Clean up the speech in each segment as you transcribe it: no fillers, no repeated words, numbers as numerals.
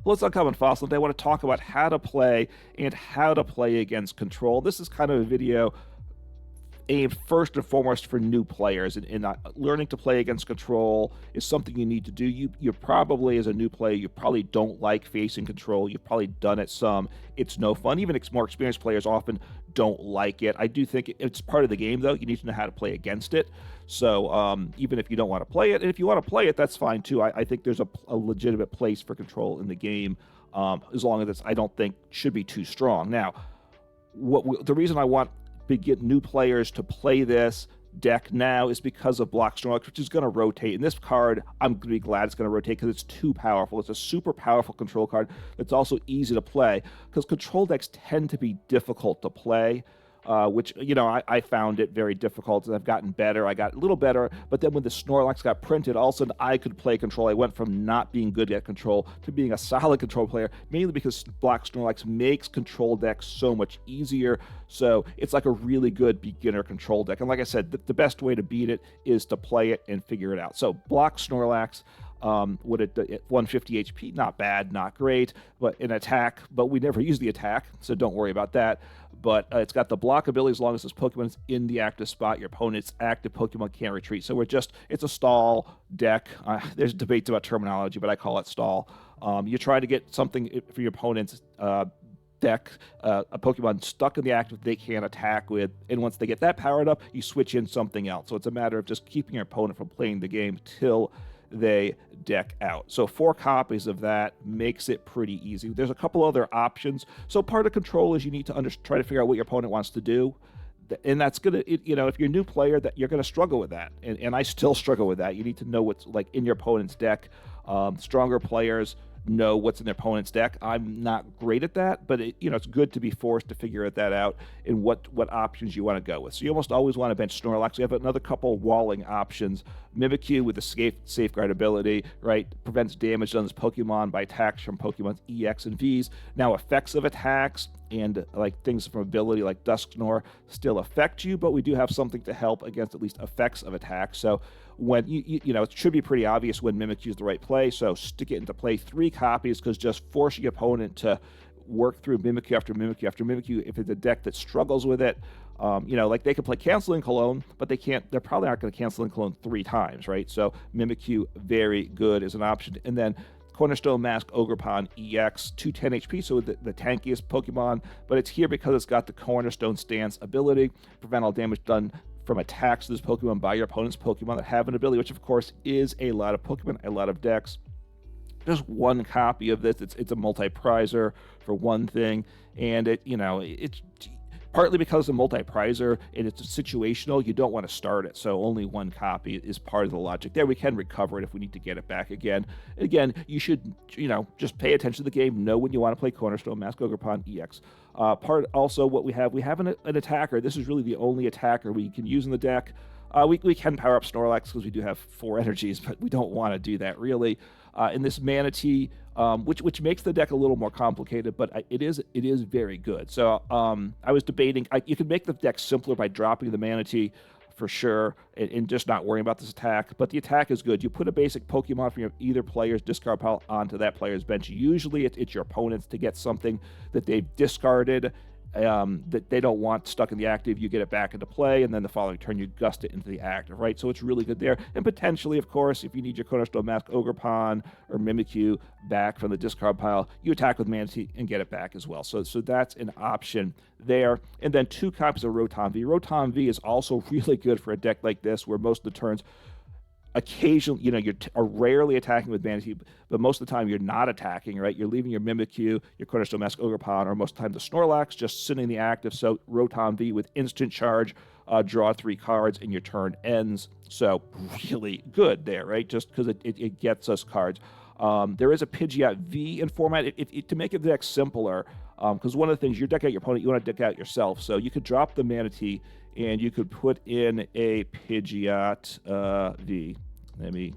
Well, it's Uncommon Fossil. Today I want to talk about how to play and how to play against control. This is kind of a video aimed first and foremost for new players, and learning to play against control is something you need to do. You probably, as a new player, you probably don't like facing control. You've probably done it some. It's no fun. Even more experienced players often don't like it. I do think it's part of the game, though. You need to know how to play against it. So even if you don't want to play it, and if you want to play it, that's fine too. I think there's a legitimate place for control in the game, as long as I don't think should be too strong. Now, the reason I want get new players to play this deck now is because of Block Snorlax, which is going to rotate. And this card, I'm going to be glad it's going to rotate because it's too powerful. It's a super powerful control card that's also easy to play, because control decks tend to be difficult to play. Which, I found it very difficult, and I've gotten better. I got a little better, but then when the Snorlax got printed, all of a sudden I could play control. I went from not being good at control to being a solid control player, mainly because Block Snorlax makes control decks so much easier. So it's like a really good beginner control deck. And like I said, the best way to beat it is to play it and figure it out. So Block Snorlax, with it 150 HP, not bad, not great, but an attack, but we never use the attack, so don't worry about that. But it's got the block ability as long as this Pokemon is in the active spot. Your opponent's active Pokemon can't retreat. So it's a stall deck. There's debates about terminology, but I call it stall. You're trying to get something for your opponent's deck, a Pokemon stuck in the active they can't attack with, and once they get that powered up, you switch in something else. So it's a matter of just keeping your opponent from playing the game till they deck out. So 4 copies of that makes it pretty easy. There's a couple other options. So part of control is you need to try to figure out what your opponent wants to do. And that's going to, if you're a new player, that you're going to struggle with that. And I still struggle with that. You need to know what's like in your opponent's deck. Stronger players know what's in their opponent's deck. I'm not great at that, but it's good to be forced to figure that out and what options you want to go with. So you almost always want to bench Snorlax. We have another couple walling options. Mimikyu with the safeguard ability, right? Prevents damage done to this Pokemon by attacks from Pokemon's EX and Vs. Now effects of attacks and like things from ability like Dusknoir still affect you, but we do have something to help against at least effects of attacks. So when it should be pretty obvious when Mimikyu is the right play, so stick it into play. 3 copies, because just forcing your opponent to work through Mimikyu after Mimikyu after Mimikyu, if it's a deck that struggles with it, like they can play Canceling Cologne, but they're probably not going to Canceling Cologne 3 times, right? So Mimikyu, very good as an option. And then Cornerstone Mask Ogerpon EX, 210 HP, so the tankiest Pokemon, but it's here because it's got the Cornerstone Stance ability, prevent all damage done from attacks to this Pokemon by your opponent's Pokemon that have an ability, which of course is a lot of Pokemon, a lot of decks. Just 1 copy of this. It's a multi-prizer for one thing, and it's partly because it's a multi-prizer and it's situational, you don't want to start it, so only 1 copy is part of the logic there. We can recover it if we need to get it back again. Again, you should, just pay attention to the game, know when you want to play Cornerstone Mask Ogerpon EX. Part also what we have an attacker. This is really the only attacker we can use in the deck. We can power up Snorlax because we do have 4 energies, but we don't want to do that really. And this Manatee, which makes the deck a little more complicated, but it is very good. So I was debating, you could make the deck simpler by dropping the Manatee for sure, and just not worrying about this attack. But the attack is good. You put a basic Pokemon from either player's discard pile onto that player's bench. Usually it's your opponent's to get something that they've discarded, that they don't want stuck in the active. You get it back into play, and then the following turn you gust it into the active, right? So it's really good there. And potentially, of course, if you need your Cornerstone Mask Ogerpon or Mimikyu back from the discard pile, you attack with Manatee and get it back as well. So that's an option there. And then 2 copies of Rotom V. Rotom V is also really good for a deck like this, where most of the turns, occasionally, you are rarely attacking with Manatee, but most of the time you're not attacking, right? You're leaving your Mimikyu, your Cornerstone Mask Ogerpon, or most of the time the Snorlax just sitting in the active. So Rotom V with instant charge, draw 3 cards and your turn ends. So really good there, right? Just because it gets us cards. There is a Pidgeot V in format to make the deck simpler, because one of the things, you deck out your opponent, you want to deck out yourself. So you could drop the Manatee and you could put in a Pidgeot V. Let me,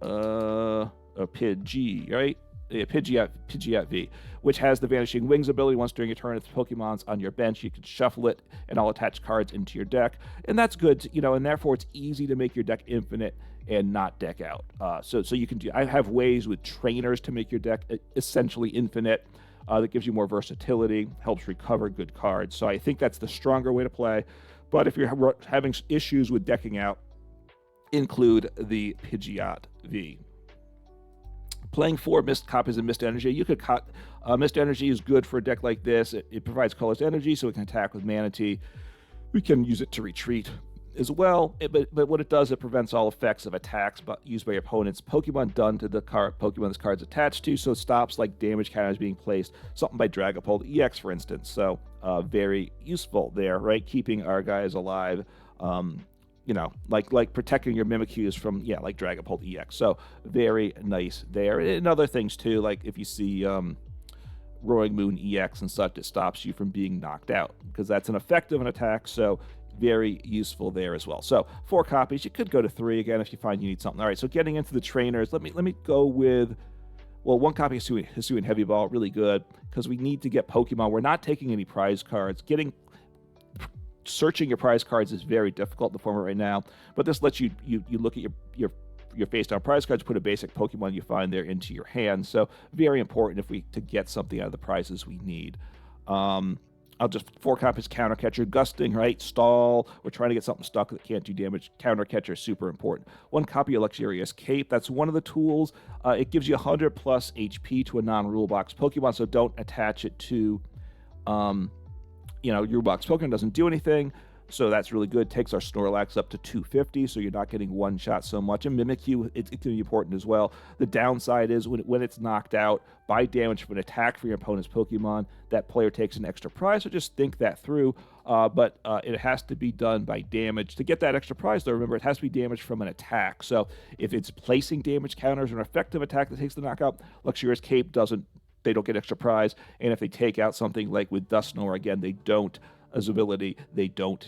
a Pidgey, right? Pidgeot V, which has the Vanishing Wings ability. Once during your turn, if the Pokemon's on your bench, you can shuffle it and all attach cards into your deck, and that's good, and therefore it's easy to make your deck infinite and not deck out. So you can do. I have ways with trainers to make your deck essentially infinite. That gives you more versatility, helps recover good cards. So I think that's the stronger way to play. But if you're having issues with decking out, include the Pidgeot V. Playing 4 Mist copies of Mist Energy. You could cut. Mist Energy is good for a deck like this. It provides colorless energy, so it can attack with Manatee. We can use it to retreat as well, but what it does, it prevents all effects of attacks used by your opponent's Pokemon done to the Pokemon this card's attached to, so it stops like damage counters being placed, something by Dragapult EX, for instance. So very useful there, right? Keeping our guys alive, like protecting your Mimikyus from, like Dragapult EX. So very nice there. And other things too, like if you see Roaring Moon EX and such, it stops you from being knocked out, because that's an effect of an attack, so very useful there as well. So 4 copies. You could go to 3 again if you find you need something. All right, so getting into the trainers, let me go with, 1 copy of Hisuian Heavy Ball, really good, because we need to get Pokemon. We're not taking any prize cards. Searching your prize cards is very difficult in the format right now, but this lets you look at your face down prize cards, put a basic Pokemon you find there into your hand. So very important to get something out of the prizes we need. I'll just 4 copies Counter Catcher, Gusting, right? Stall. We're trying to get something stuck that can't do damage. Counter Catcher is super important. 1 copy of Luxurious Cape. That's one of the tools. It gives you 100 plus HP to a non-rule box Pokemon, so don't attach it to, your box Pokemon. Doesn't do anything. So that's really good. Takes our Snorlax up to 250, so you're not getting one shot so much. And Mimikyu, it can be important as well. The downside is when it's knocked out by damage from an attack for your opponent's Pokemon, that player takes an extra prize, so just think that through. But it has to be done by damage. To get that extra prize, though, remember, it has to be damage from an attack. So if it's placing damage counters or an effective attack that takes the knockout, Luxurious Cape they don't get extra prize. And if they take out something like with Dusknoir, again, they don't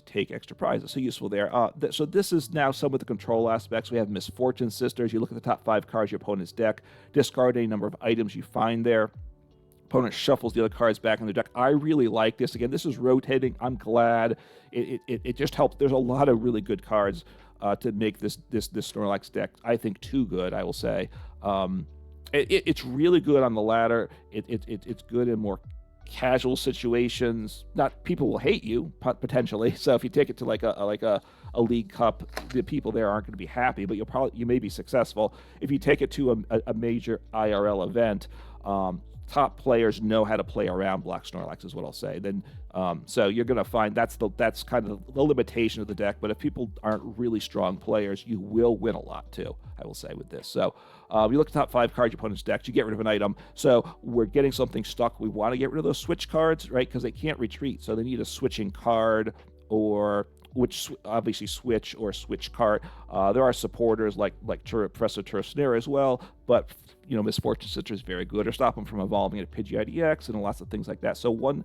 take extra prizes. So useful there. So this is now some of the control aspects. We have Misfortune Sisters. You look at the top 5 cards of your opponent's deck, discard any number of items you find there. Opponent shuffles the other cards back in their deck. I really like this. Again, this is rotating. I'm glad. It just helps. There's a lot of really good cards to make this Snorlax deck, I think, too good, I will say. It's really good on the ladder. It's good in more casual situations. Not people will hate you potentially. So if you take it to like a League Cup, the people there aren't going to be happy, but you may be successful. If you take it to a major IRL event, top players know how to play around Block Snorlax, is what I'll say. Then so you're going to find that's kind of the limitation of the deck. But if people aren't really strong players, you will win a lot too, I will say, with this. So you look at the top 5 cards your opponent's deck, you get rid of an item. So we're getting something stuck. We want to get rid of those switch cards, right? Because they can't retreat. So they need a switching card, or obviously switch or switch card. There are supporters like Professor Turfsnare as well, but Misfortune Sister is very good, or stop them from evolving into Pidgeot EX and lots of things like that. So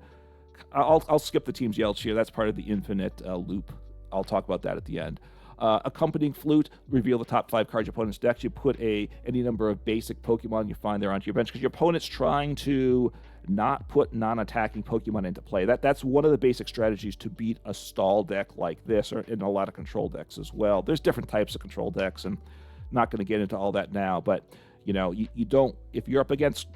I'll skip the team's yells here. That's part of the infinite loop. I'll talk about that at the end. Accompanying Flute, reveal the top 5 cards your opponent's deck. You put any number of basic Pokemon you find there onto your bench, because your opponent's trying to not put non-attacking Pokemon into play. That's one of the basic strategies to beat a stall deck like this, or in a lot of control decks as well. There's different types of control decks, and not going to get into all that now, but you don't, if you're up against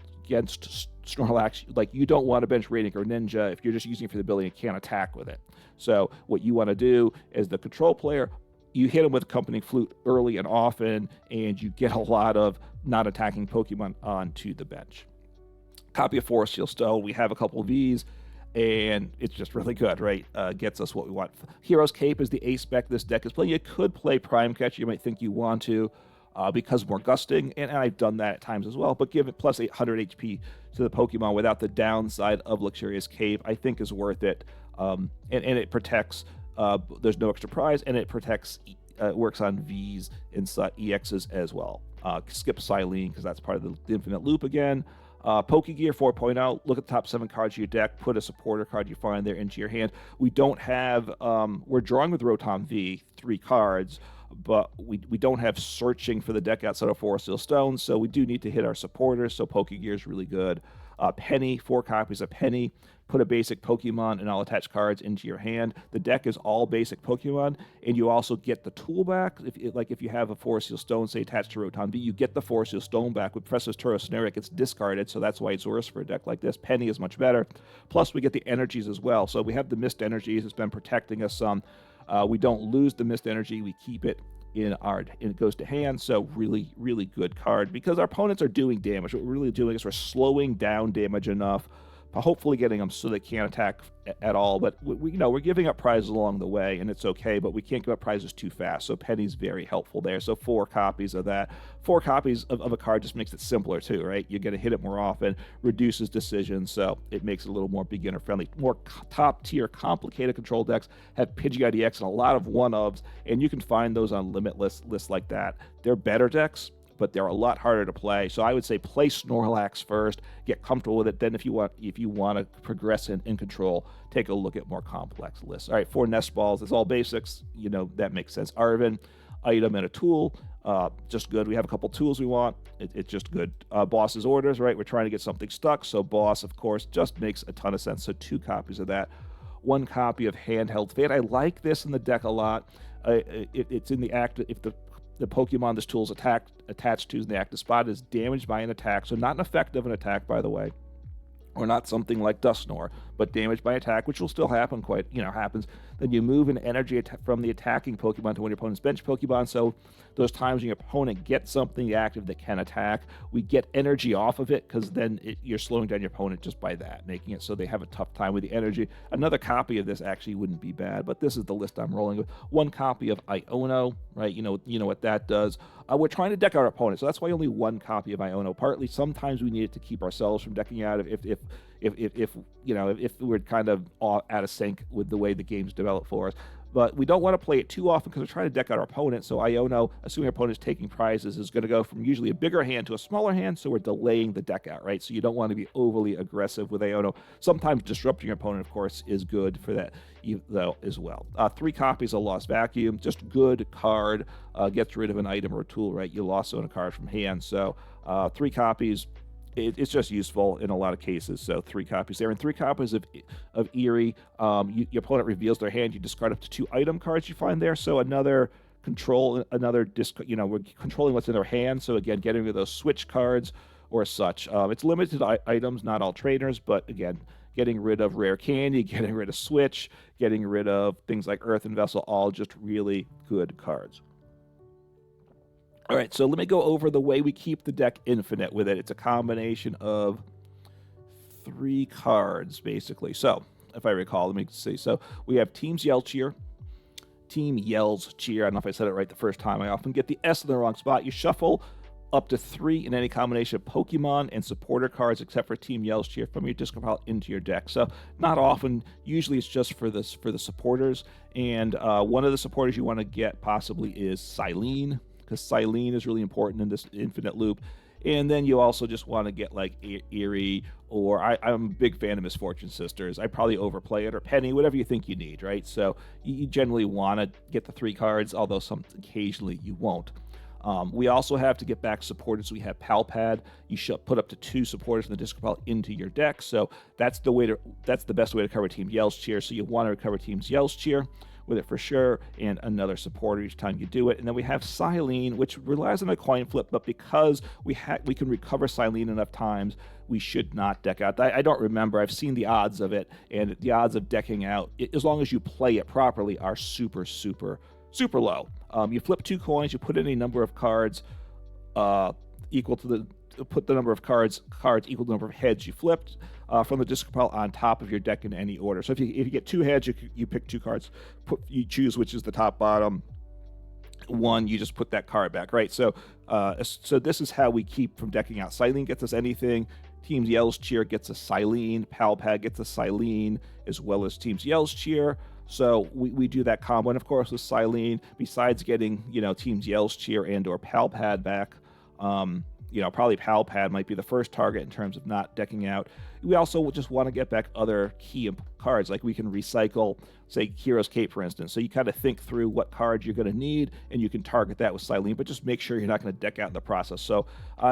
Snorlax, like, you don't want to bench Radiant or Ninja if you're just using it for the ability and can't attack with it. So what you want to do as the control player, you hit them with Accompanying Flute early and often, and you get a lot of non-attacking Pokemon onto the bench. Copy of Forest Seal Stone. We have a couple of these, and it's just really good, right? Gets us what we want. Hero's Cape is the ace spec this deck is playing. You could play Prime Catcher. You might think you want to, because more gusting, and I've done that at times as well, but give it plus 800 HP to the Pokemon without the downside of Luxurious Cave, I think is worth it. And it protects, there's no extra prize, and it protects, works on Vs and EXs as well. Skip Cyllene, because that's part of the infinite loop again. Pokégear 4.0, look at the top 7 cards of your deck, put a supporter card you find there into your hand. We don't have, we're drawing with Rotom V 3 cards, but we don't have searching for the deck outside of Forest Seal Stone, so we do need to hit our supporters, so Pokégear is really good. Penny, 4 copies of Penny. Put a basic Pokemon and I'll attach cards into your hand. The deck is all basic Pokemon, and you also get the tool back. If you have a Forest Seal Stone, say, attached to Rotom V, you get the Forest Seal Stone back. With Professor's Turo Scenario, it gets discarded, so that's why it's worse for a deck like this. Penny is much better. Plus, we get the energies as well. So we have the Mist Energies. It's been protecting us some. We don't lose the Mist Energy. We keep it and it goes to hand, so really, really good card because our opponents are doing damage. What we're really doing is we're slowing down damage enough, hopefully getting them so they can't attack at all. But we're giving up prizes along the way, and it's okay, but we can't give up prizes too fast. So Penny's very helpful there. So 4 copies of that. 4 copies of a card just makes it simpler too, right? You're going to hit it more often, reduces decisions, so it makes it a little more beginner friendly. More top tier, complicated control decks have Pidgeot EX and a lot of one-ofs, and you can find those on limitless lists like that. They're better decks, but they're a lot harder to play. So I would say play Snorlax first, get comfortable with it. Then if you want to progress in control, take a look at more complex lists. All right, 4 Nest Balls. It's all basics. That makes sense. Arven, item and a tool. Just good. We have a couple tools we want. It's just good. Boss's Orders, right? We're trying to get something stuck. So Boss, of course, just makes a ton of sense. So 2 copies of that. 1 copy of Handheld Fan. I like this in the deck a lot. It's in the active. If the Pokemon this tool is attached to in the active spot is damaged by an attack, so not an effect of an attack, by the way, or not something like Dusknoir, but damaged by attack, which will still happen happens. Then you move an energy from the attacking Pokemon to one of your opponent's bench Pokemon, so those times when your opponent gets something active that can attack, we get energy off of it, because then you're slowing down your opponent just by that, making it so they have a tough time with the energy. Another copy of this actually wouldn't be bad, but this is the list I'm rolling with. 1 copy of Iono, right? You know what that does. We're trying to deck our opponent, so that's why only 1 copy of Iono. Partly, sometimes we need it to keep ourselves from decking out if we're kind of out of sync with the way the game's developed for us. But we don't want to play it too often because we're trying to deck out our opponent. So Iono, assuming our opponent is taking prizes, is going to go from usually a bigger hand to a smaller hand, so we're delaying the deck out, right? So you don't want to be overly aggressive with Iono. Sometimes disrupting your opponent, of course, is good for that though as well. 3 copies of Lost Vacuum, just good card, gets rid of an item or a tool, right? You lost on a card from hand, so 3 copies. It's just useful in a lot of cases, so 3 copies there. And 3 copies of Eri. Your opponent reveals their hand, you discard up to 2 item cards you find there, so another control, we're controlling what's in their hand, so again, getting rid of those switch cards or such. It's limited to items, not all trainers, but again, getting rid of Rare Candy, getting rid of Switch, getting rid of things like Earthen Vessel, all just really good cards. All right, so let me go over the way we keep the deck infinite with it. It's a combination of 3 cards, basically. So, if I recall, let me see. So, we have Teams Yell Cheer, Team Yells Cheer. I don't know if I said it right the first time. I often get the S in the wrong spot. You shuffle up to 3 in any combination of Pokemon and supporter cards, except for Team Yells Cheer, from your discard pile into your deck. So, not often. Usually, it's just for the supporters. And one of the supporters you want to get possibly is Cyllene, because Cyllene is really important in this infinite loop. And then you also just want to get like Eri, or I'm a big fan of Misfortune Sisters. I probably overplay it, or Penny, whatever you think you need, right? So you generally want to get the 3 cards, although occasionally you won't. We also have to get back supporters. We have Pal Pad. You should put up to 2 supporters in the discard pile into your deck. So that's the best way to cover Team Yell's Cheer. So you want to recover Team's Yell's Cheer with it for sure, and another supporter each time you do it. And then we have Cyllene, which relies on a coin flip, but because we can recover Cyllene enough times, we should not deck out. I don't remember. I've seen the odds of it, and the odds of decking out, as long as you play it properly, are super, super, super low. You flip 2 coins, you put any number of cards equal to put the number of cards equal to the number of heads you flipped from the discard pile on top of your deck in any order. So if you get 2 heads, you pick 2 cards. You choose which is the top, bottom. 1, you just put that card back, right? So this is how we keep from decking out. Cyllene gets us anything. Teams Yell's Cheer gets a Cyllene. Pal Pad gets a Cyllene, as well as Teams Yell's Cheer. So we do that combo. And of course with Cyllene, besides getting Teams Yell's Cheer and or Pal Pad back, probably Pal Pad might be the first target in terms of not decking out. We also just want to get back other key cards, like we can recycle, say, Hero's Cape, for instance. So you kind of think through what cards you're going to need, and you can target that with Cyllene, but just make sure you're not going to deck out in the process. So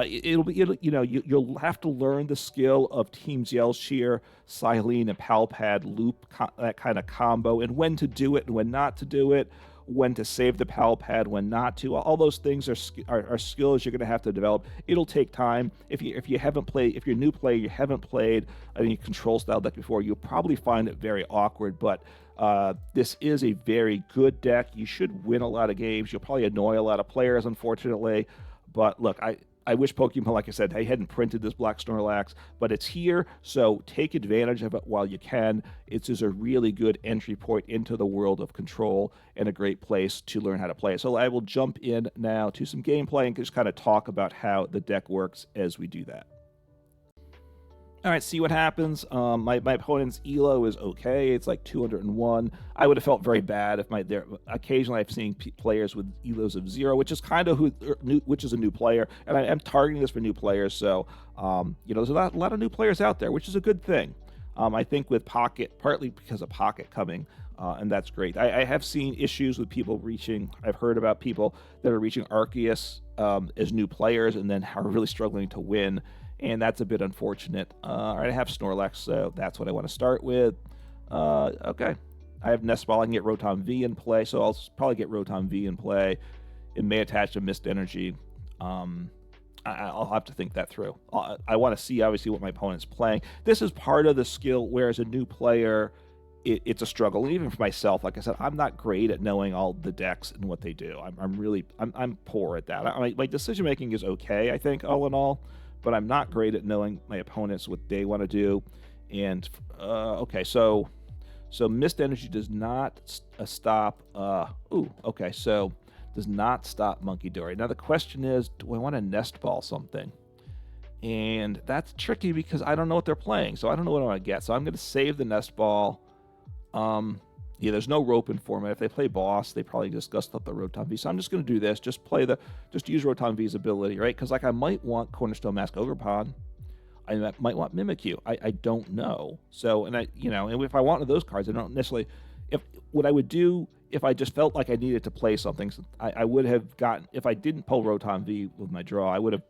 you'll have to learn the skill of Team Yellshire, Cyllene, and Pal Pad loop, that kind of combo, and when to do it and when not to do it, when to save the Pal Pad, when not to. All those things are skills you're going to have to develop. It'll take time. If you're a new player, you haven't played any control style deck before, you'll probably find it very awkward, but this is a very good deck. You should win a lot of games. You'll probably annoy a lot of players, unfortunately, but look, I wish Pokemon, like I said, they hadn't printed this Block Snorlax, but it's here, so take advantage of it while you can. It's just a really good entry point into the world of control and a great place to learn how to play it. So I will jump in now to some gameplay and just kind of talk about how the deck works as we do that. All right, see what happens. My opponent's ELO is okay. It's like 201. I would have felt very bad if occasionally I've seen players with ELOs of 0, which is kind of which is a new player, and I am targeting this for new players. So there's a lot of new players out there, which is a good thing. I think with Pocket, partly because of Pocket coming, and that's great. I have seen issues with people reaching. I've heard about people that are reaching Arceus as new players and then are really struggling to win. And that's a bit unfortunate. All right, I have Snorlax, so that's what I want to start with. Okay. I have Nest Ball. I can get Rotom V in play, so I'll probably get Rotom V in play. It may attach to Mist Energy. I'll have to think that through. I want to see, obviously, what my opponent's playing. This is part of the skill, whereas a new player, it's a struggle. And even for myself, like I said, I'm not great at knowing all the decks and what they do. I'm poor at that. My decision-making is okay, I think, all in all. But I'm not great at knowing my opponents, what they want to do. And, okay, so Mist Energy does not stop, does not stop Monkey Dory. Now, the question is, do I want to Nest Ball something? And that's tricky because I don't know what they're playing, so I don't know what I want to get. So I'm going to save the Nest Ball. Yeah, there's no rope in format. If they play Boss, they probably just gust up the Rotom V. So I'm just going to do this. Just use Rotom V's ability, right? Because I might want Cornerstone Mask Ogerpon. I might want Mimikyu. I don't know. So, and if I want one of those cards, I don't necessarily. What I would do if I just felt like I needed to play something, I would have gotten. If I didn't pull Rotom V with my draw, I would have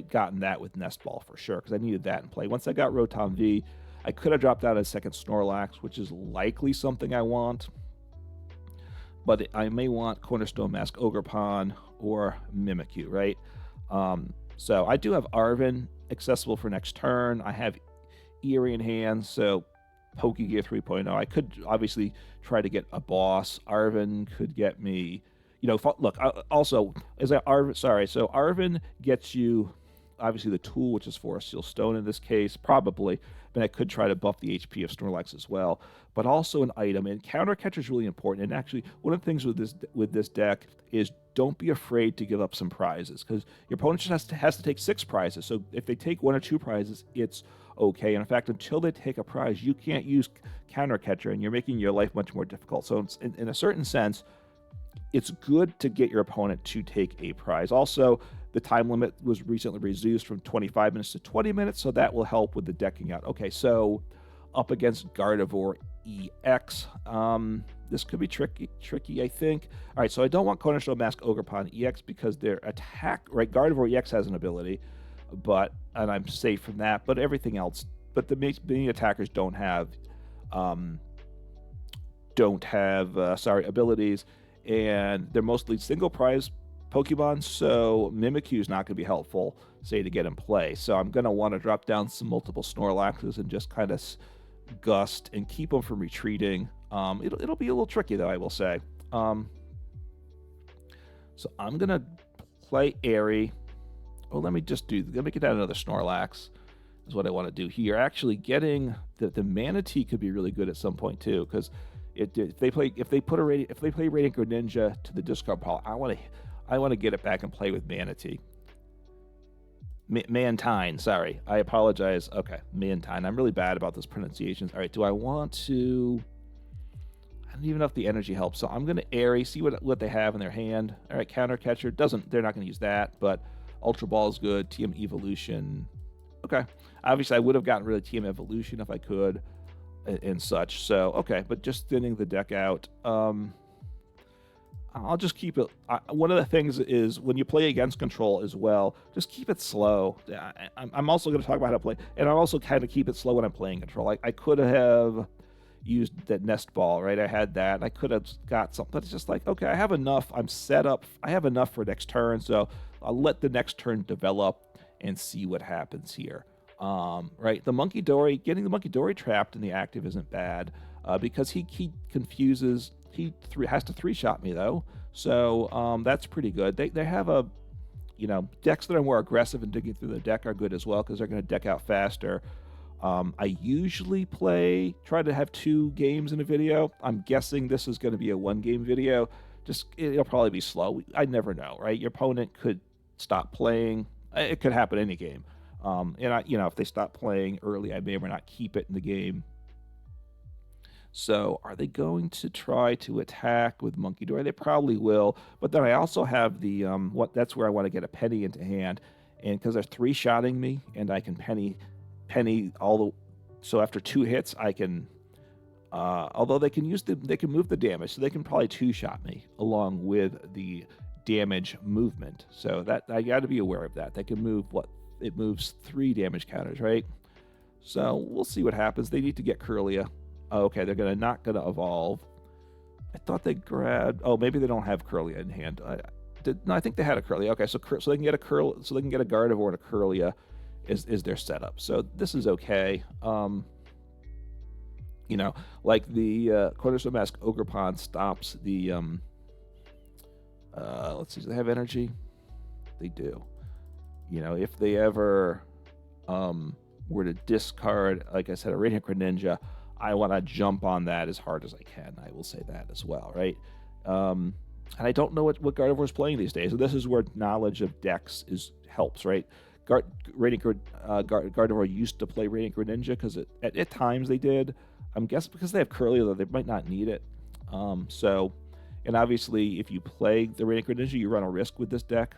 gotten that with Nest Ball for sure because I needed that in play. Once I got Rotom V, I could have dropped out a second Snorlax, which is likely something I want. But I may want Cornerstone Mask Ogerpon or Mimikyu, right? So I do have Arven accessible for next turn. I have Eri in hand, so Pokégear 3.0. I could obviously try to get a boss. Arven could get me, look, also, Arven gets you, obviously, the tool, which is Forest Seal Stone in this case, probably. But I could try to buff the HP of Snorlax as well. But also an item, and Counter Catcher is really important. And actually, one of the things with this deck is don't be afraid to give up some prizes, because your opponent just has to take 6 prizes. So if they take 1 or 2 prizes, it's okay. And in fact, until they take a prize, you can't use Counter Catcher, and you're making your life much more difficult. So in a certain sense, it's good to get your opponent to take a prize. Also, the time limit was recently reduced from 25 minutes to 20 minutes, so that will help with the decking out. Okay, so up against Gardevoir EX. This could be tricky, I think. All right, so I don't want Cornerstone Mask Ogerpon EX because their attack, right, Gardevoir EX has an ability, and I'm safe from that, but everything else, but the main attackers don't have abilities, and they're mostly single prize Pokemon, so Mimikyu is not going to be helpful, say, to get in play. So I'm going to want to drop down some multiple Snorlaxes and just kind of gust and keep them from retreating. It'll be a little tricky, though, I will say. So I'm going to play Eri. Oh, let me get down another Snorlax is what I want to do here. Actually, getting the Manatee could be really good at some point, too, because if they play Radiant Greninja to the discard pile, I want to get it back and play with Manatee. Mantine, sorry. I apologize. Okay, Mantine. I'm really bad about those pronunciations. All right, do I want to... I don't even know if the energy helps, so I'm going to Eri, see what they have in their hand. All right, Counter Catcher. They're not going to use that, but Ultra Ball is good. TM Evolution. Okay. Obviously, I would have gotten rid of TM Evolution if I could and such. So, okay. But just thinning the deck out. I'll just keep it. One of the things is when you play against control as well, just keep it slow. I'm also going to talk about how to play, and I also kind of keep it slow when I'm playing control. I could have used that Nest Ball, right? I had that. I could have got something, but it's just like, okay, I have enough. I'm set up. I have enough for next turn, so I'll let the next turn develop and see what happens here. Right? The Monkey Dory, getting the Monkey Dory trapped in the active isn't bad because he confuses. He has to 3-shot me though, so that's pretty good. They have a, decks that are more aggressive and digging through the deck are good as well because they're going to deck out faster. I usually try to have 2 games in a video. I'm guessing this is going to be a 1-game video. It'll probably be slow. I never know, right? Your opponent could stop playing. It could happen any game. And if they stop playing early, I may or may not keep it in the game. So are they going to try to attack with Monkey Dory? They probably will. But then I also have the that's where I want to get a Penny into hand, and because they're 3-shotting me, and I can Penny so after 2 hits I can. Although they can move the damage, so they can probably 2-shot me along with the damage movement. So that I got to be aware of that. They can move it moves 3 damage counters, right? So we'll see what happens. They need to get Kirlia. Okay, they're not gonna evolve. I thought they grabbed. Oh, maybe they don't have Kirlia in hand. I think they had a Kirlia. Okay, so they can get a Gardevoir and a Kirlia is their setup. So this is okay. Like the Cornerstone Mask Ogerpon stops the. Let's see, do they have energy? They do. If they ever were to discard, like I said, a Radiant Greninja, I want to jump on that as hard as I can. I will say that as well, right? And I don't know what Gardevoir is playing these days. So this is where knowledge of decks helps, right? Gardevoir used to play Radiant Greninja because at times they did. I'm guessing because they have Kirlia, though, they might not need it. And obviously, if you play the Radiant Greninja, you run a risk with this deck.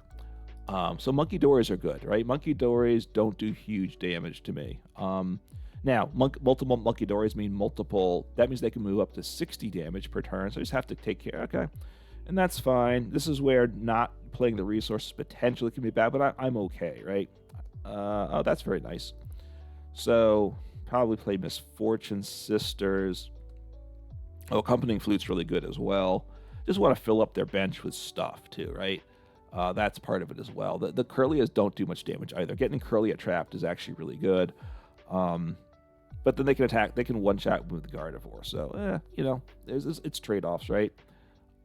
So Monkey Dories are good, right? Monkey Dories don't do huge damage to me. Now, multiple Monkey Dories mean multiple. That means they can move up to 60 damage per turn. So I just have to take care. Okay. And that's fine. This is where not playing the resources potentially can be bad, but I'm okay, right? Oh, that's very nice. So probably play Misfortune Sisters. Oh, Accompanying Flute's really good as well. Just want to fill up their bench with stuff too, right? That's part of it as well. The Kirlias don't do much damage either. Getting Kirlia trapped is actually really good. But then they can attack. They can one-shot with the Gardevoir. So, it's trade-offs, right?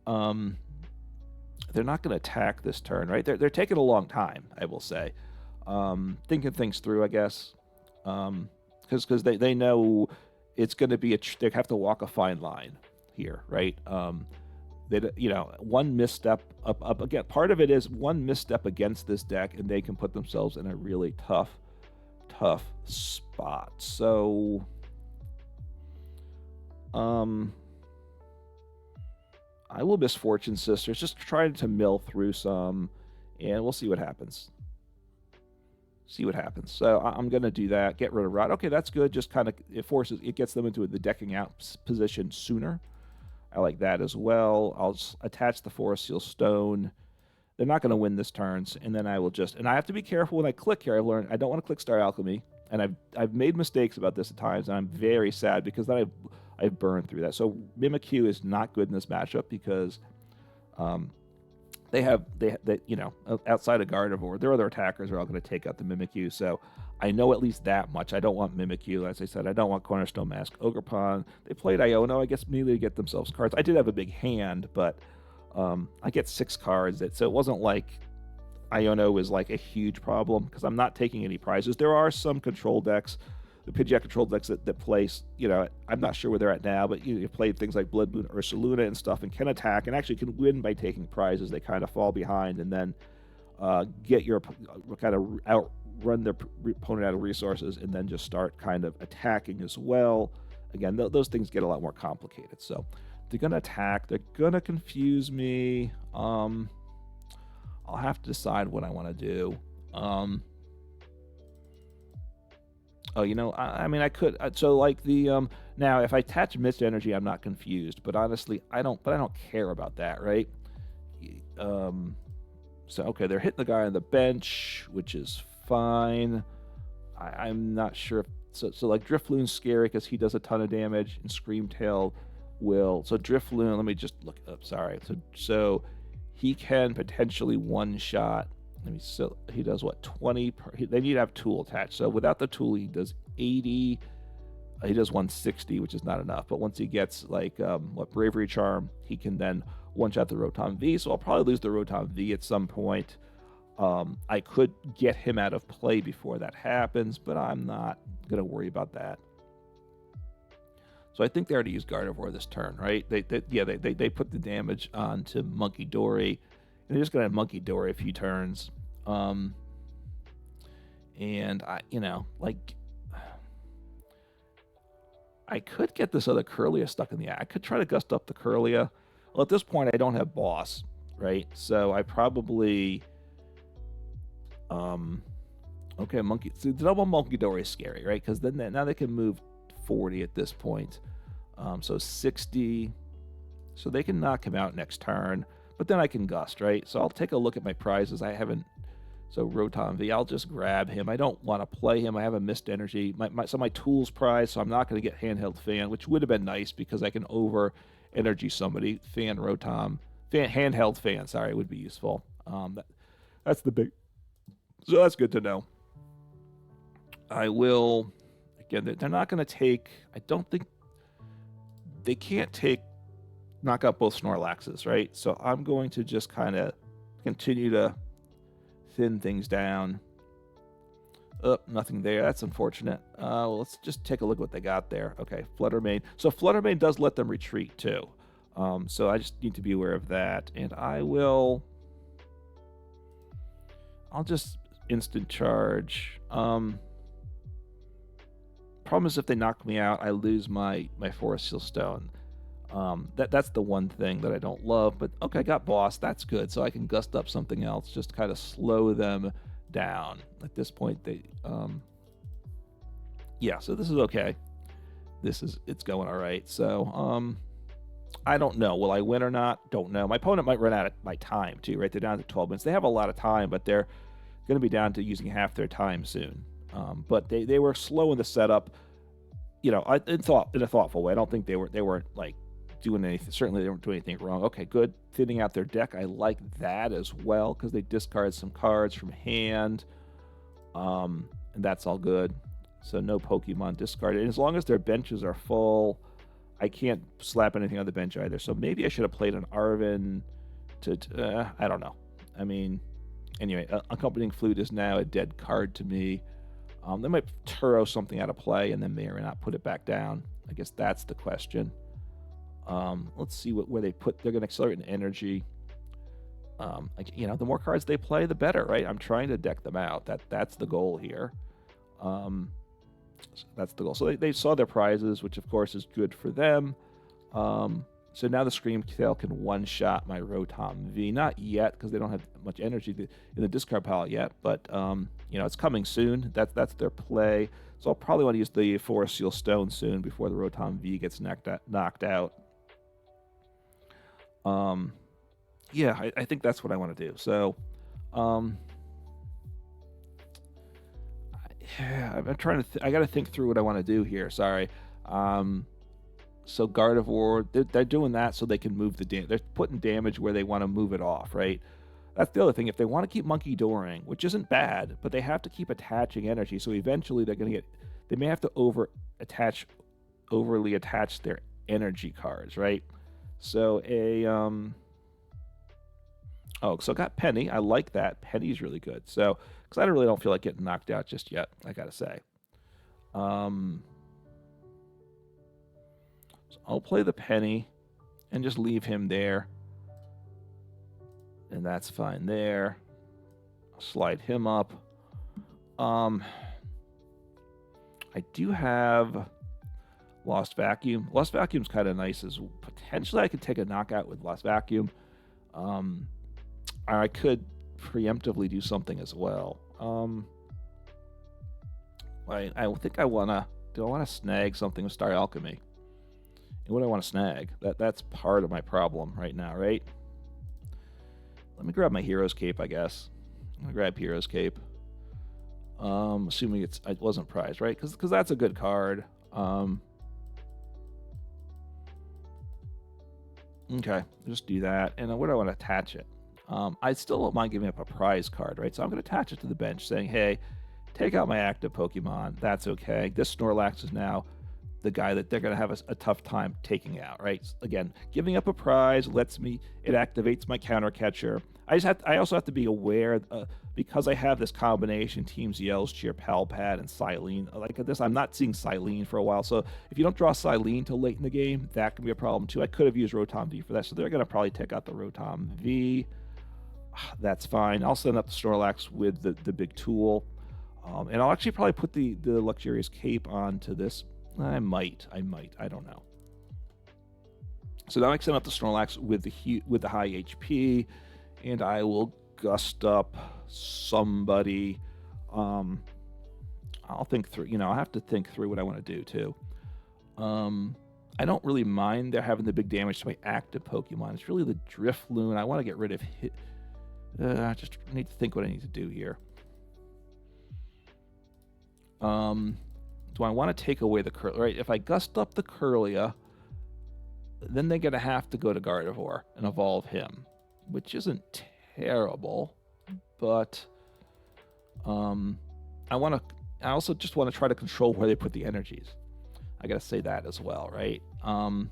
They're not going to attack this turn, right? They're taking a long time, I will say. Thinking things through, I guess. Because they know it's going to be they have to walk a fine line here, right? One misstep up again. Part of it is one misstep against this deck, and they can put themselves in a really tough spot. So, I will Misfortune Sisters, just trying to mill through some, and we'll see what happens. So I'm going to do that, get rid of Rod. Okay, that's good. Just kind of, it gets them into the decking out position sooner. I like that as well. I'll just attach the Forest Seal Stone. They're not going to win this turns, and then I will and I have to be careful when I click here. I've learned I don't want to click Star Alchemy, and I've made mistakes about this at times, and I'm very sad because then I've burned through that. So Mimikyu is not good in this matchup because they outside of Gardevoir, their other attackers are all going to take out the Mimikyu. So I know at least that much. I don't want Mimikyu, as I said. I don't want Cornerstone Mask Ogerpon. They played Iono, I guess, mainly to get themselves cards. I did have a big hand, but I get 6 cards. So it wasn't like Iono was like a huge problem because I'm not taking any prizes. There are some control decks, the Pidgeot control decks that play, I'm not sure where they're at now, but you played things like Blood Moon or Ursaluna and stuff and can attack and actually can win by taking prizes. They kind of fall behind and then get your kind of outrun their opponent out of resources and then just start kind of attacking as well. Again, those things get a lot more complicated. So they're going to attack. They're going to confuse me. I'll have to decide what I want to do. Oh, I mean, I could. So like the now, if I attach Mist Energy, I'm not confused. But honestly, I don't. But I don't care about that, right? So okay, they're hitting the guy on the bench, which is fine. I'm not sure if so like Drifloon's scary because he does a ton of damage, and Screamtail will. So Drifloon, let me just look up. Sorry. So he can potentially one shot. So he does what, 20 per, they need to have tool attached. So without the tool, he does 80. He does 160, which is not enough. But once he gets like Bravery Charm, he can then one shot the Rotom V. So I'll probably lose the Rotom V at some point. I could get him out of play before that happens, but I'm not gonna worry about that. So I think they already used Gardevoir this turn, right? They put the damage onto Monkey Dory. And they're just gonna have Monkey Dory a few turns. And I could get this other Curlia stuck in the eye. I could try to gust up the Curlia. Well, at this point, I don't have Boss, right? So I probably, okay, so the double Monkey Dory is scary, right? Because then now they can move 40 at this point. So 60. So they can knock him out next turn. But then I can gust, right? So I'll take a look at my prizes. I haven't. So Rotom V, I'll just grab him. I don't want to play him. I have a Mist Energy. My tools prize, so I'm not going to get Handheld Fan, which would have been nice because I can over energy somebody. Handheld Fan, sorry, would be useful. That's the big. So that's good to know. I will. Again, they're not going to take. I don't think they can't knock out both Snorlaxes, right? So I'm going to just kind of continue to thin things down. Oh, nothing there. That's unfortunate. Well, let's just take a look at what they got there. Okay, Flutter Mane. So Flutter Mane does let them retreat too. So I just need to be aware of that. And I'll just instant charge. Problem is if they knock me out, I lose my Forest Seal Stone. That's the one thing that I don't love, but okay, I got Boss. That's good. So I can gust up something else, just kind of slow them down. At this point, yeah, so this is okay. It's going all right. So, I don't know. Will I win or not? Don't know. My opponent might run out of my time too, right? They're down to 12 minutes. They have a lot of time, but they're going to be down to using half their time soon. But they were slow in the setup, in a thoughtful way. I don't think they weren't like doing anything. Certainly they weren't doing anything wrong. Okay, good. Thinning out their deck. I like that as well because they discard some cards from hand. And that's all good. So no Pokemon discarded. And as long as their benches are full, I can't slap anything on the bench either. So maybe I should have played an Arven I don't know. I mean, anyway, Accompanying Flute is now a dead card to me. They might Turo something out of play and then may or may not put it back down. I guess that's the question. Let's see where they put. They're going to accelerate an energy. The more cards they play, the better, right? I'm trying to deck them out. That's the goal here. That's the goal. So they saw their prizes, which of course is good for them. So now the Screamtail can one-shot my Rotom V. Not yet, because they don't have much energy in the discard pile yet, but it's coming soon. That's their play. So I'll probably want to use the Forest Seal Stone soon before the Rotom V gets knocked out. I think that's what I want to do. So, I'm trying to. I got to think through what I want to do here. Sorry. So Gardevoir, they're doing that so they can move the damage. They're putting damage where they want to move it off, right? That's the other thing. If they want to keep Monkey Dooring, which isn't bad, but they have to keep attaching energy. So eventually they're going to they may have to overly attach their energy cards, right? So so I got Penny. I like that. Penny's really good. So, because I really don't feel like getting knocked out just yet, I gotta say. So I'll play the Penny and just leave him there. And that's fine there. I'll slide him up. I do have Lost Vacuum. Lost Vacuum's kind of nice as potentially I could take a knockout with Lost Vacuum. I could preemptively do something as well. I think I wanna. Do I want to snag something with Star Alchemy? And what do I want to snag? That's part of my problem right now, right? Let me grab my Hero's Cape, I guess. I'm gonna grab Hero's Cape. Assuming it wasn't prized, right? Because that's a good card. Okay, just do that. And where do I want to attach it? I still don't mind giving up a prize card, right? So I'm going to attach it to the bench saying, hey, take out my active Pokemon. That's okay. This Snorlax is now the guy that they're going to have a tough time taking out, right? Again, giving up a prize lets me, it activates my counter catcher. I also have to be aware, because I have this combination, Teams Yells, Cheer, Pal Pad, and Cyllene. Like this, I'm not seeing Cyllene for a while, so if you don't draw Cyllene till late in the game, that can be a problem too. I could have used Rotom V for that, so they're going to probably take out the Rotom V. That's fine. I'll send up the Snorlax with the big tool. And I'll actually probably put the Luxurious Cape onto this. I might. I don't know. So now I send up the Snorlax with the high HP, and I will gust up somebody. I'll think through. I have to think through what I want to do too. I don't really mind they're having the big damage to my active Pokemon. It's really the Drifloon. I want to get rid of it. I just need to think what I need to do here. Do I want to take away the Curlia? Right, if I gust up the Curlia, then they're going to have to go to Gardevoir and evolve him, which isn't terrible, but I also just want to try to control where they put the energies. I got to say that as well, right? I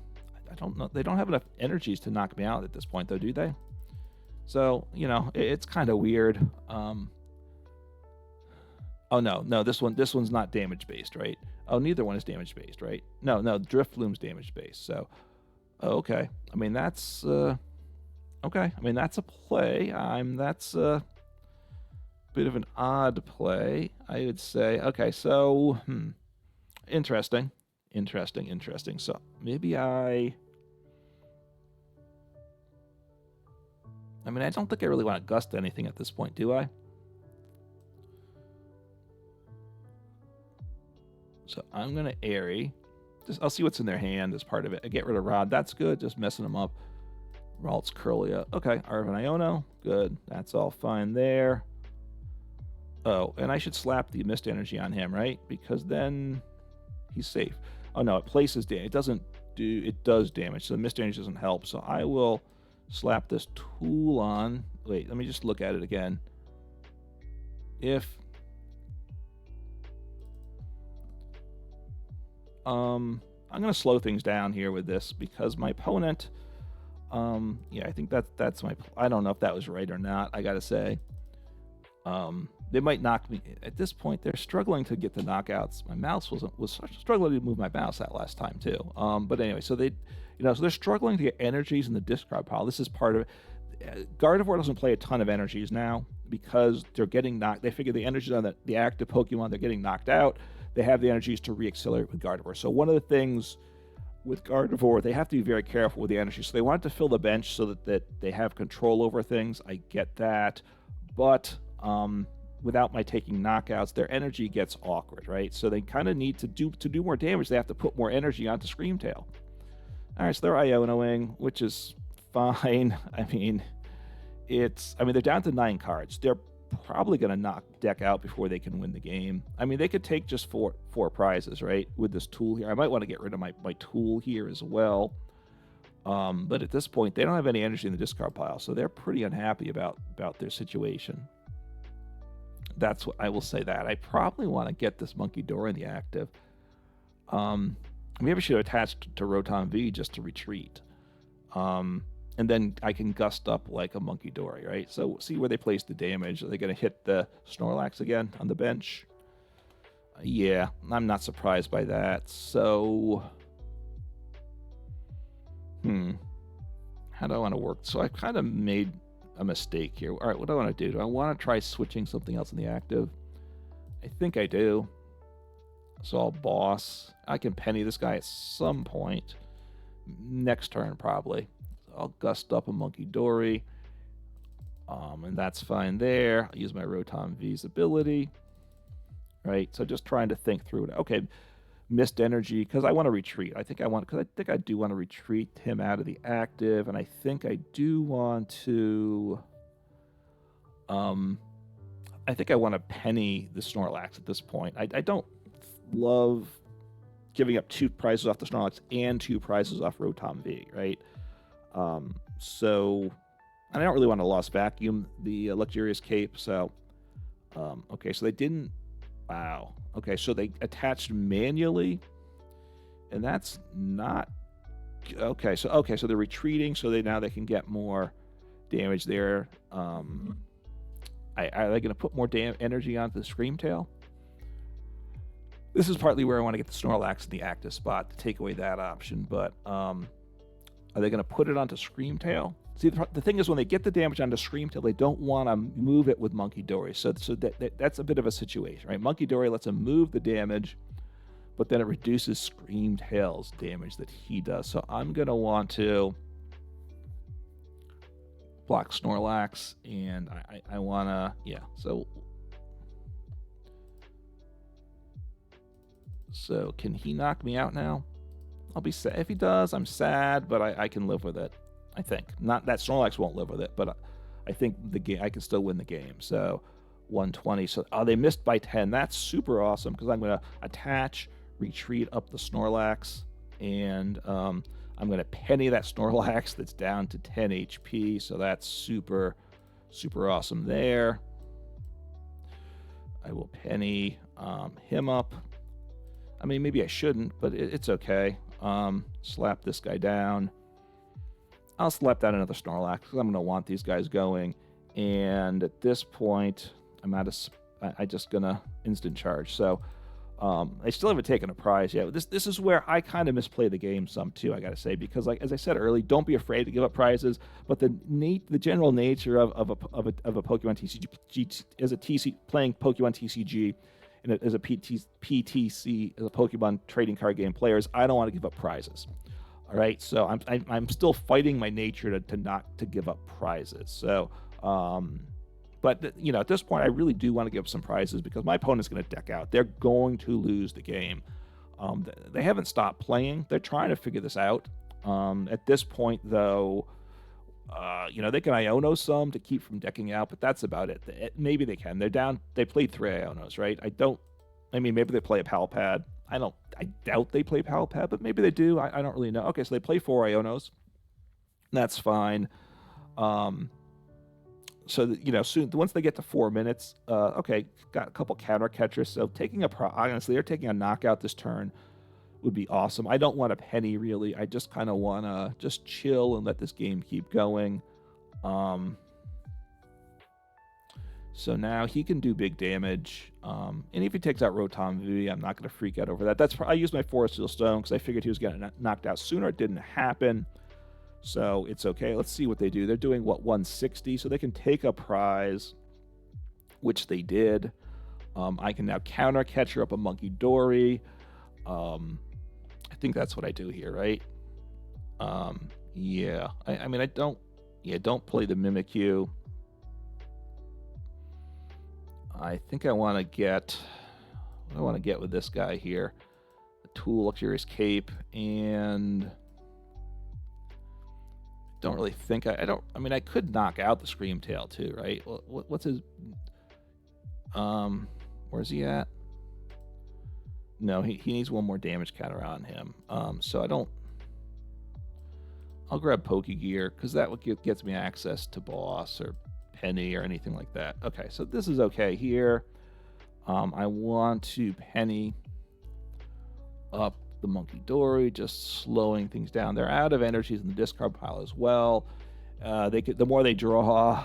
don't know. They don't have enough energies to knock me out at this point, though, do they? So, it's kind of weird. Oh, no, this one's not damage-based, right? Oh, neither one is damage-based, right? No, Drifloom's damage-based, so, okay. I mean, that's, okay. I mean, that's a play. That's a bit of an odd play, I would say. Okay, so, interesting. So, maybe I mean, I don't think I really want to gust anything at this point, do I? So I'm going to Eri. I'll see what's in their hand as part of it. I get rid of Rod. That's good. Just messing them up. Ralts, Curlia. Okay, Arven Iono. Good. That's all fine there. Oh, and I should slap the Mist Energy on him, right? Because then he's safe. Oh, no, it places damage. It does damage, so the Mist Energy doesn't help. So I will slap this tool on. Wait, let me just look at it again. I'm going to slow things down here with this because my opponent, yeah, I think that's my, I don't know if that was right or not, I got to say. They might knock me, at this point, they're struggling to get the knockouts. My mouse was struggling to move my mouse that last time, too. But anyway, so so they're struggling to get energies in the discard pile. This is part of it. Gardevoir doesn't play a ton of energies now because they're getting knocked. They figure the energies on the active Pokemon, they're getting knocked out. They have the energies to re-accelerate with Gardevoir. So one of the things with Gardevoir, they have to be very careful with the energy. So they want to fill the bench so that they have control over things. I get that. But without my taking knockouts, their energy gets awkward, right? So they kind of need to do more damage. They have to put more energy onto Screamtail. All right, so they're Ionoing, which is fine. I mean, they're down to 9 cards. They're probably going to knock deck out before they can win the game. I mean, they could take just four prizes, right, with this tool here. I might want to get rid of my tool here as well. But at this point, they don't have any energy in the discard pile, so they're pretty unhappy about their situation. That's what I will say that. I probably want to get this Monkey-Dora in the active. Maybe I should have attached to Rotom V just to retreat. And then I can gust up like a Monkey-Dora, right? So see where they place the damage. Are they going to hit the Snorlax again on the bench? Yeah, I'm not surprised by that. So, how do I want to work? So I kind of made a mistake here. All right, what do I want to do? Do I want to try switching something else in the active? I think I do. So I'll boss. I can penny this guy at some point. Next turn, probably. I'll gust up a Monkey-Dory. And that's fine there. I'll use my Rotom V's ability. Right, so just trying to think through it. Okay, Mist Energy, because I want to retreat. I think I do want to retreat him out of the active, and I think I do want to. I think I want to Penny the Snorlax at this point. I don't love giving up 2 prizes off the Snorlax and 2 prizes off Rotom V, right? So I don't really want to Lost Vacuum the Luxurious Cape. So, okay, so they didn't. Wow. Okay, so they attached manually, and that's not okay. So they're retreating, so now they can get more damage there. Are they going to put more energy onto the Scream Tail? This is partly where I want to get the Snorlax in the active spot to take away that option, but are they going to put it onto Scream Tail? See, the thing is, when they get the damage onto Scream Tail, they don't want to move it with Monkey Dory. So that's a bit of a situation, right? Monkey Dory lets him move the damage, but then it reduces Scream Tail's damage that he does. So I'm going to want to block Snorlax, and I want to, yeah. So can he knock me out now? I'll be sad. If he does, I'm sad, but I can live with it. I think. Not that Snorlax won't live with it, but I think the game I can still win the game. So 120. So they missed by 10. That's super awesome because I'm going to attach, retreat up the Snorlax, and I'm going to Penny that Snorlax that's down to 10 HP. So that's super, super awesome there. I will Penny him up. I mean, maybe I shouldn't, but it's okay. Slap this guy down. I'll slap down another Snorlax because I'm going to want these guys going. And at this point, I just going to instant charge. So I still haven't taken a prize yet. This is where I kind of misplay the game some too, I got to say, because like as I said earlier, don't be afraid to give up prizes. But the general nature of a Pokemon TCG playing Pokemon TCG and as a PTC as a Pokemon trading card game players, I don't want to give up prizes. All right, so I'm still fighting my nature to not to give up prizes. So, but at this point, I really do want to give up some prizes because my opponent's going to deck out. They're going to lose the game. They haven't stopped playing. They're trying to figure this out. At this point, though, they can Iono some to keep from decking out, but that's about it. Maybe they can. They're down. They played 3 Ionos, right? Maybe they play a Pal Pad. I doubt they play Pal Pad, but maybe they do. I don't really know. Okay, so they play 4 Ionos. That's fine. Soon once they get to 4 minutes, okay, got a couple counter catchers. So honestly, they're taking a knockout this turn would be awesome. I don't want a Penny really. I just kind of want to just chill and let this game keep going. So now he can do big damage. And if he takes out Rotom V, I'm not going to freak out over that. I used my Forest Seal Stone because I figured he was getting knocked out sooner. It didn't happen. So it's okay. Let's see what they do. They're doing, 160? So they can take a prize, which they did. I can now counter catcher up a Monkey Dory. I think that's what I do here, right? Yeah. Don't play the Mimikyu. I think I want to get with this guy here. The Tool, Luxurious Cape, and don't really think I could knock out the Scream Tail too, right? What's his where's he at? No, he needs one more damage counter on him. So I'll grab Pokégear because that gets me access to Boss or Penny or anything like that. Okay, so this is okay here. I want to Penny up the Monkey Dory, just slowing things down. They're out of energies in the discard pile as well. The more they draw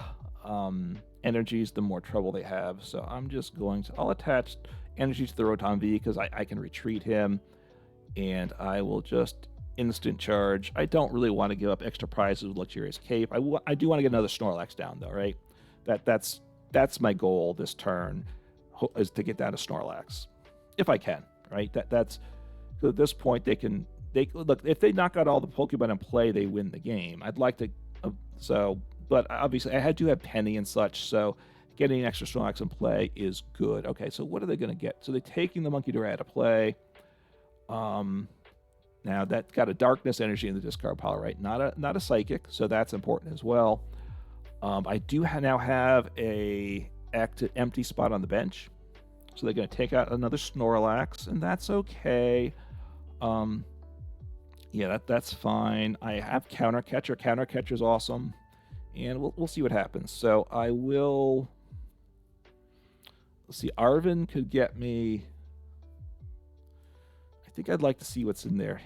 energies, the more trouble they have. So I'll attach energy to the Rotom V because I can retreat him, and I will just instant charge. I don't really want to give up extra prizes with Luxurious Cape. I do want to get another Snorlax down though, right? That's my goal this turn, is to get down to Snorlax if I can, right? That's at this point they look, if they knock out all the Pokemon in play, they win the game. I'd like to, so but obviously I had to have Penny and such, so getting an extra Snorlax in play is good. Okay, so what are they going to get? So they're taking the Monkey out of play. Now that got a Darkness Energy in the discard pile, right? Not a Psychic, so that's important as well. I do now have a empty spot on the bench, so they're going to take out another Snorlax, and that's okay. Yeah, that's fine. I have Counter Catcher. Counter Catcher's awesome, and we'll see what happens. So I will. Let's see. Arven could get me. I think I'd like to see what's in their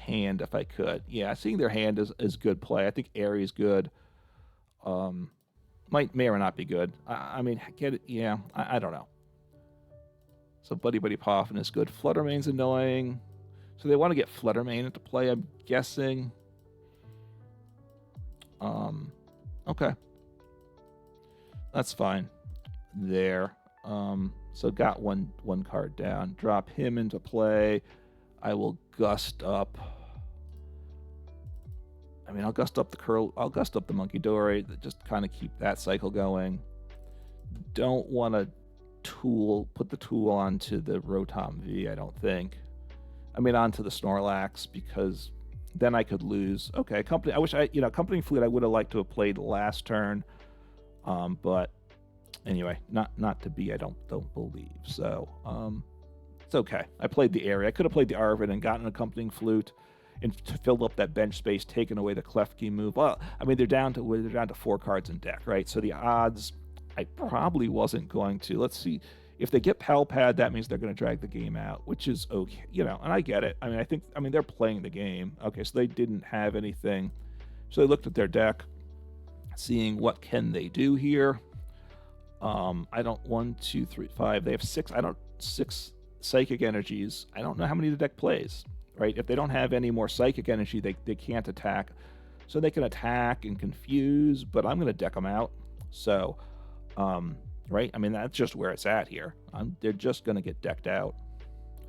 hand if I could. Yeah, seeing their hand is good play. I think Eri is good. May or not be good. I mean, get it? Yeah, I don't know. So Buddy Poffin is good. Fluttermane's annoying. So they want to get Fluttermane into play, I'm guessing. Okay. That's fine. There. So got one card down. Drop him into play. I will gust up. I mean, I'll gust up the curl. I'll gust up the Monkey Dory. Just kind of keep that cycle going. Don't want to put the tool onto the Rotom V, I don't think. I mean, onto the Snorlax, because then I could lose. Okay, I wish Accompanying Flute I would have liked to have played last turn. But anyway, not to be, I don't believe. So, it's okay. I played the Eri. I could have played the Arven and gotten an Accompanying Flute and to fill up that bench space, taking away the Klefki move. Well, I mean, they're down to 4 cards in deck, right? So the odds, I probably wasn't going to. Let's see. If they get Pal Pad, that means they're going to drag the game out, which is okay, and I get it. I mean, they're playing the game. Okay, so they didn't have anything. So they looked at their deck, seeing what can they do here. I don't 1, 2, 3, 5. They have 6 Psychic Energies. I don't know how many the deck plays, right? If they don't have any more Psychic Energy, they can't attack. So they can attack and confuse, but I'm going to deck them out. So, right? I mean, that's just where it's at here. They're just going to get decked out.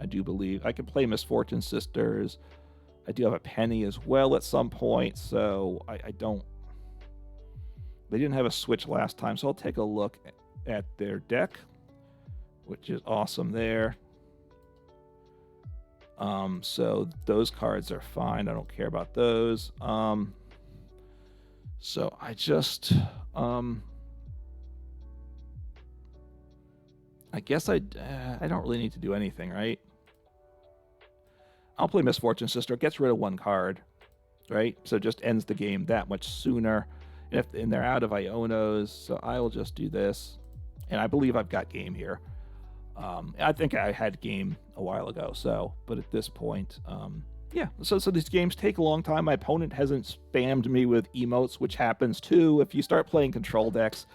I do believe. I can play Misfortune Sisters. I do have a Penny as well at some point, so I don't... They didn't have a switch last time, so I'll take a look at their deck, which is awesome there. So those cards are fine. I don't care about those. So I just... I guess I don't really need to do anything, right? I'll play Misfortune Sister. It gets rid of 1 card, right? So it just ends the game that much sooner. And they're out of Ionos, so I will just do this. And I believe I've got game here. I think I had game a while ago, but at this point, yeah. So these games take a long time. My opponent hasn't spammed me with emotes, which happens too if you start playing control decks.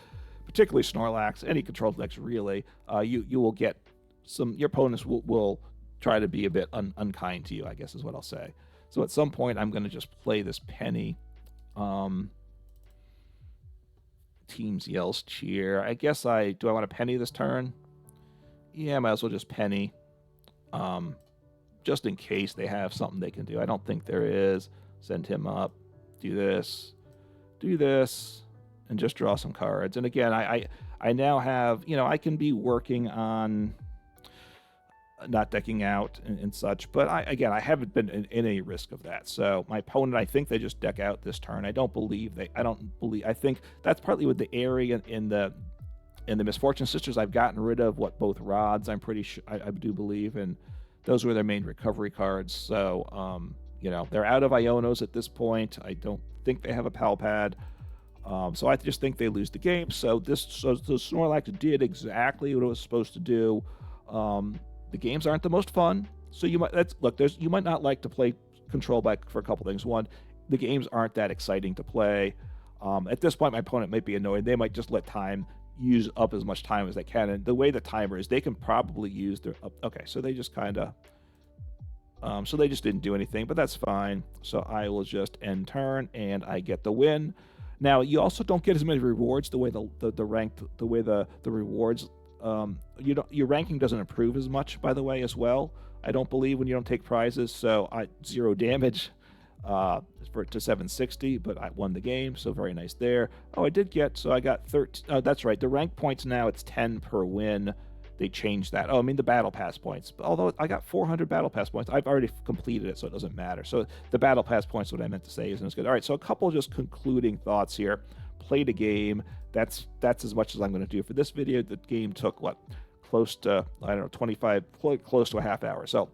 Particularly Snorlax, any control decks really, you will get your opponents will try to be a bit unkind to you, I guess is what I'll say. So at some point, I'm going to just play this Penny. Teams yells cheer. I guess do I want to Penny this turn? Yeah, I might as well just Penny. Just in case they have something they can do. I don't think there is. Send him up. Do this. And just draw some cards. And again, I now have, I can be working on not decking out and such, but I haven't been in any risk of that. So my opponent, I think they just deck out this turn. I think that's partly with the Eri and the Misfortune Sisters. I've gotten rid of both rods, I'm pretty sure, I do believe, and those were their main recovery cards. So, they're out of Ionos at this point. I don't think they have a Pal Pad. So I just think they lose the game. So the Snorlax did exactly what it was supposed to do. The games aren't the most fun. So you might not like to play control for a couple things. One, the games aren't that exciting to play. At this point, my opponent might be annoyed. They might just let time use up as much time as they can. And the way the timer is, they can probably use their... Okay, so they just kind of... so they just didn't do anything, but that's fine. So I will just end turn, and I get the win. Now, you also don't get as many rewards the way the rewards, your ranking doesn't improve as much, by the way, as well. I don't believe when you don't take prizes, so 0 damage. to 760, but I won the game, so very nice there. Oh, I did get, so I got 13. That's right. The rank points now, it's 10 per win. They changed that. Oh, I mean the battle pass points. Although I got 400 battle pass points, I've already completed it, so it doesn't matter. So the battle pass points, what I meant to say, isn't as good. All right, so a couple just concluding thoughts here. Played a game. That's as much as I'm going to do for this video. The game took what, close to, I don't know, 25, close to a half hour. So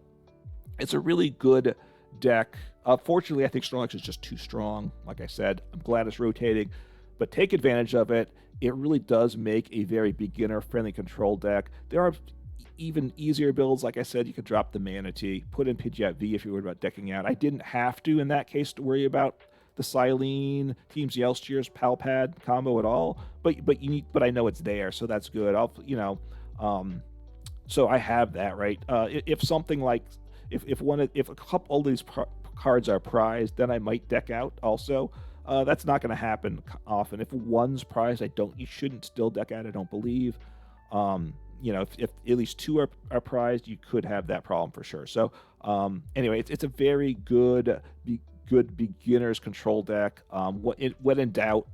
it's a really good deck. Fortunately, I think Snorlax is just too strong. Like I said, I'm glad it's rotating, but take advantage of it. It really does make a very beginner-friendly control deck. There are even easier builds. Like I said, you could drop the Manatee, put in Pidgeot V if you're worried about decking out. I didn't have to, in that case, to worry about the Cyllene, Teams Yelstier's Pal Pad combo at all. But I know it's there, so that's good. So I have that, right? If something like if a couple of these cards are prized, then I might deck out also. That's not going to happen often. If one's prized, you shouldn't still deck out, I don't believe. If at least two are prized, you could have that problem for sure. So anyway, it's a very good beginner's control deck. When in doubt,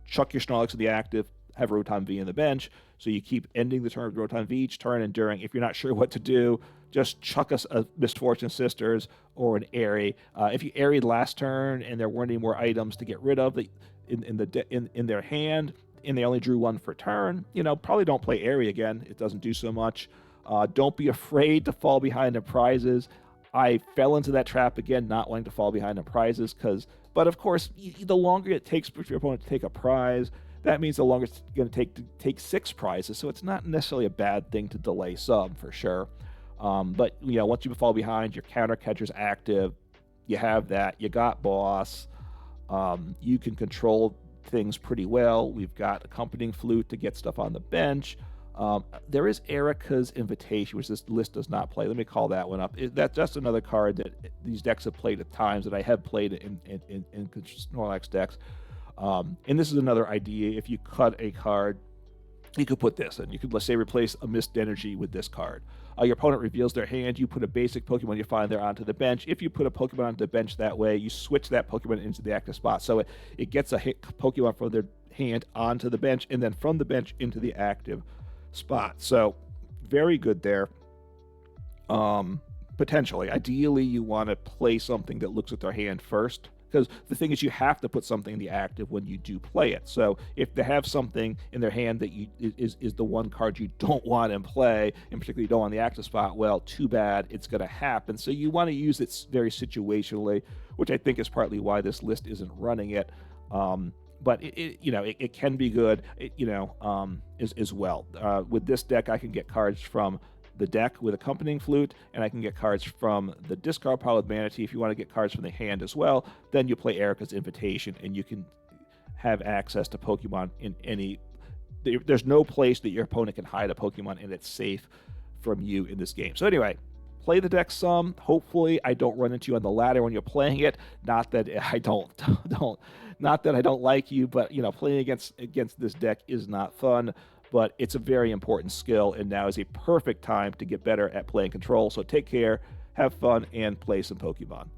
chuck your Snorlax in the active, have Rotom V in the bench, so you keep ending the turn with Rotom V each turn, and if you're not sure what to do, just chuck us a Misfortune Sisters or an Eri. If you Eri'd last turn and there weren't any more items to get rid of in their hand, and they only drew one for turn, probably don't play Eri again. It doesn't do so much. Don't be afraid to fall behind in prizes. I fell into that trap again, not wanting to fall behind in prizes, but of course, the longer it takes for your opponent to take a prize, that means the longer it's going to take 6 prizes. So it's not necessarily a bad thing to delay some, for sure. But once you fall behind, your counter catcher's active. You have that. You got boss. You can control things pretty well. We've got Accompanying Flute to get stuff on the bench. There is Erica's Invitation, which this list does not play. Let me call that one up. That's just another card that these decks have played at times, that I have played in Snorlax decks. And this is another idea. If you cut a card, you could put this in. You could, let's say, replace a Mist Energy with this card. Your opponent reveals their hand. You put a basic Pokemon you find there onto the bench. If you put a Pokemon onto the bench that way, you switch that Pokemon into the active spot. So it gets a Pokemon from their hand onto the bench, and then from the bench into the active spot. So very good there. Potentially. Ideally, you want to play something that looks at their hand first, because the thing is, you have to put something in the active when you do play it. So if they have something in their hand that is the one card you don't want in play, and particularly don't want the active spot, well, too bad, it's going to happen. So you want to use it very situationally, which I think is partly why this list isn't running it. But it can be good, as well. With this deck, I can get cards from the deck with Accompanying Flute, and I can get cards from the discard pile with Manatee. If you want to get cards from the hand as well, then you play Erica's Invitation, and you can have access to Pokemon in any... There's no place that your opponent can hide a Pokemon, and it's safe from you in this game. So anyway, play the deck some. Hopefully I don't run into you on the ladder when you're playing it. Not that I don't like you, but playing against this deck is not fun. But it's a very important skill, and now is a perfect time to get better at playing control. So take care, have fun, and play some Pokemon.